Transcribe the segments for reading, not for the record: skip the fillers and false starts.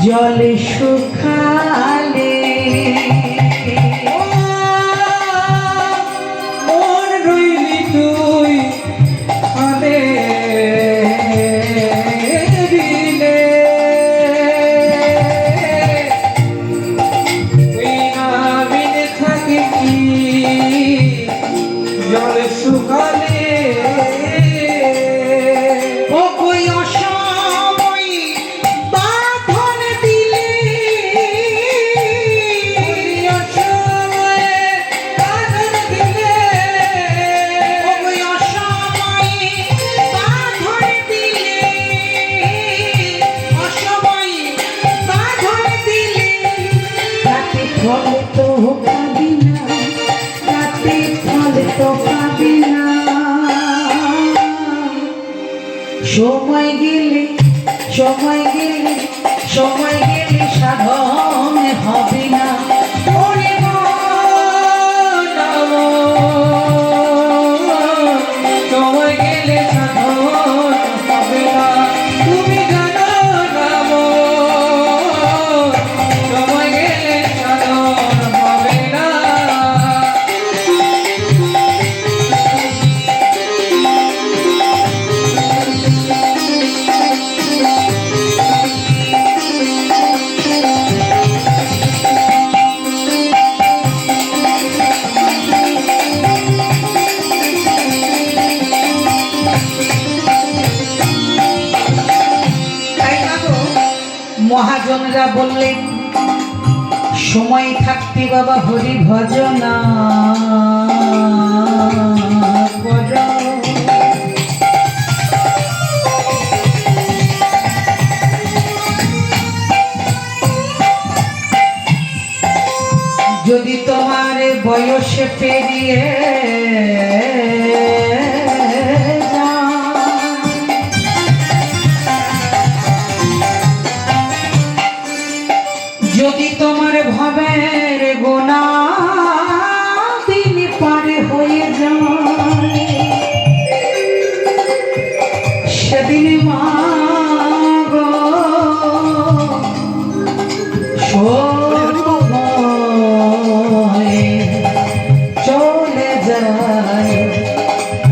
জলে শুকালে মন রইলি তুই আলে দিলে তুই না বিনে থাকি কি জলে শুকালে সময় গেলে সময় গেলে সময় গেলে সাধন হবে না সময় গেলে সাধন হবে না তুমি জানো না সময় গেলে সাধন হবে না তাই না গো, মহাজনরা বললেন সময় থাকতে বাবা হরি ভজনা করো। যদি তোমার বয়স পেরিয়ে যদি তোমার ভবের গোনা দিন পারে হয়ে যায়, সেদিন মা গো সময় চলে যায়,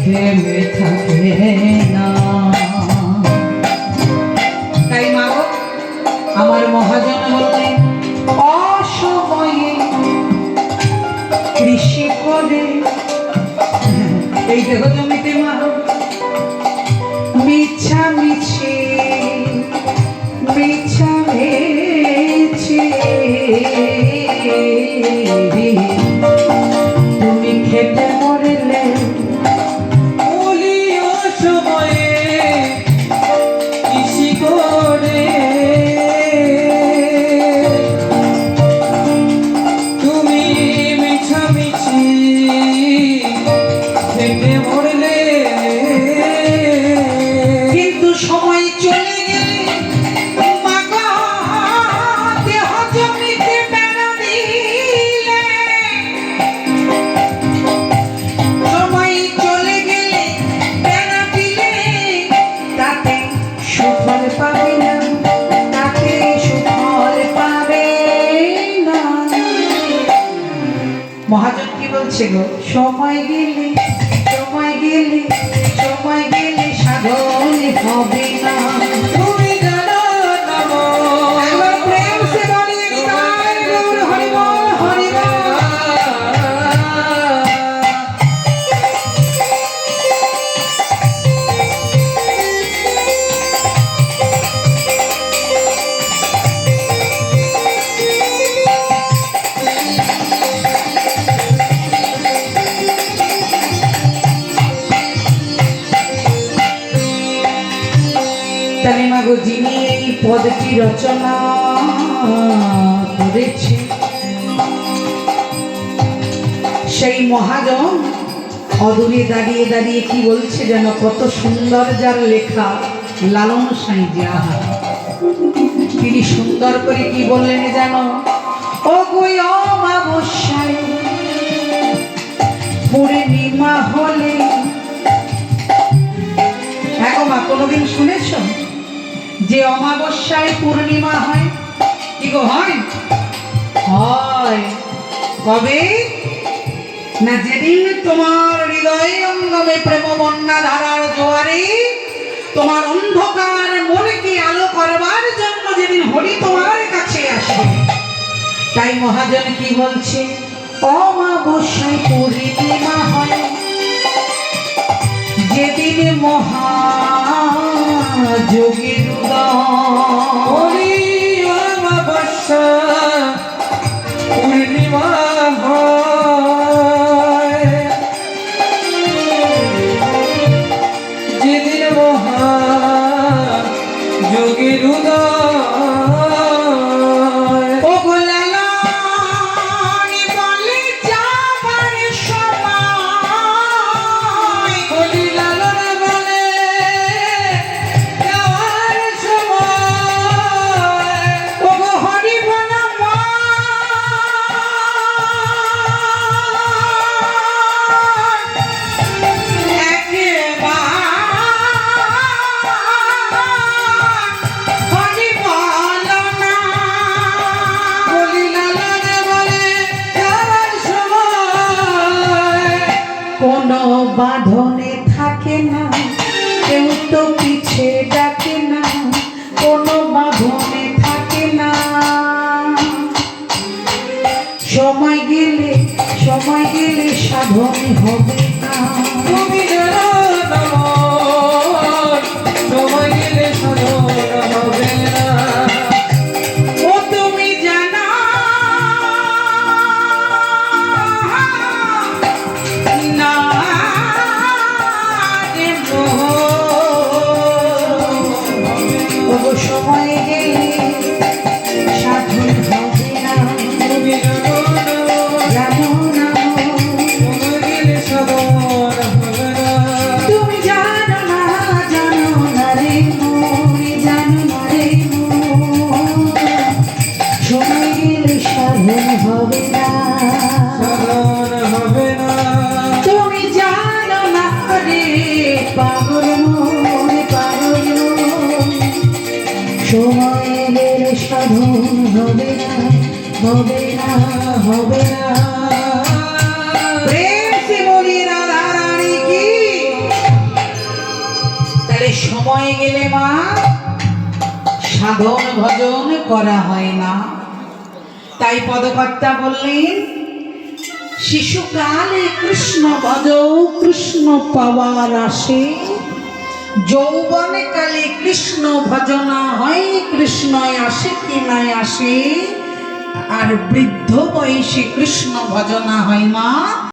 থেমে থাকে না। তাই মা গো, আমার মহাজন বললেন অসময়ে কৃষি করে এই দেহ জমিতে মা মিছামিছি মিছামিছি তুমি খেতে মরলে বলি অসময়ে কৃষি করে তুমি মিছামিছি খেতে মরলে। কিন্তু সময় চলে গেলে মাগো দেহ জমিতে বেড়া দিলে, সময় চলে গেলে বেড়া দিলে তাতে সুফল পাবে না, তাতে সুফল পাবে না। মহাজন কি বলছে গো, সময় গেলে সময় গেলে সময় গেলে সাধন হবে না। তুমি জানো না মো, একবার প্রেম সে বলিয়ে নিতাই গৌর হরি বল হরি বল। তাহলে মাগো যিনি এই পদটি রচনা করেছে সেই মহাজন অদূরে দাঁড়িয়ে দাঁড়িয়ে কি বলছে যেন, কত সুন্দর যার লেখা লালন সাঁই যাহা, তিনি সুন্দর করে কি বললেন জানো, ও গো অমাবস্যায় পূর্ণিমা হলে। হ্যাঁ মা, কোনোদিন শুনেছ যে অমাবস্যায় পূর্ণিমা হয়? কি গো হয়? হয় কবে না, যেদিন তোমার হৃদয় অঙ্গমে প্রেম বন্যা ধারার জোয়ারে তোমার অন্ধকার মনকে আলো করবার জন্য যেদিন হরি তোমার কাছে আসে। তাই মহাজন কি বলছে, অমাবস্যায় পূর্ণিমা হয়, যেদিন মহাযোগীর হরি অমাবস্যা পূর্ণিমা হয়, যেদিন মহা যোগীর উদয়। ও গোলালানি বলে যাবার সময়, হরি লালন বলে যাওয়ার সময়। ও গো হরি বল মা, হরি বল না। হরি লালন বলে যাওয়ার সময়। কোনো বাঁধনে থাকে না, কেউ তো পিছে ডাকে না, কোনো বাঁধনে থাকে না। সময় গেলে সাধন হবে না। তুমি জানো না মো, কারণ সময় গেলে সাধন হবে না, হবে না, হবে না। প্রেম সে বলি রাধা রানী কি। তাহলে সময় গেলে মা সাধন ভজন করা হয় না। তাই পদকর্তা বললেন শিশুকালে কৃষ্ণ ভজ কৃষ্ণ পাওয়ার আসে, যৌবনে কালে কৃষ্ণ ভজনা হয়, কৃষ্ণ আসে কি না আসে, আর বৃদ্ধ বয়সে কৃষ্ণ ভজনা হয় মা।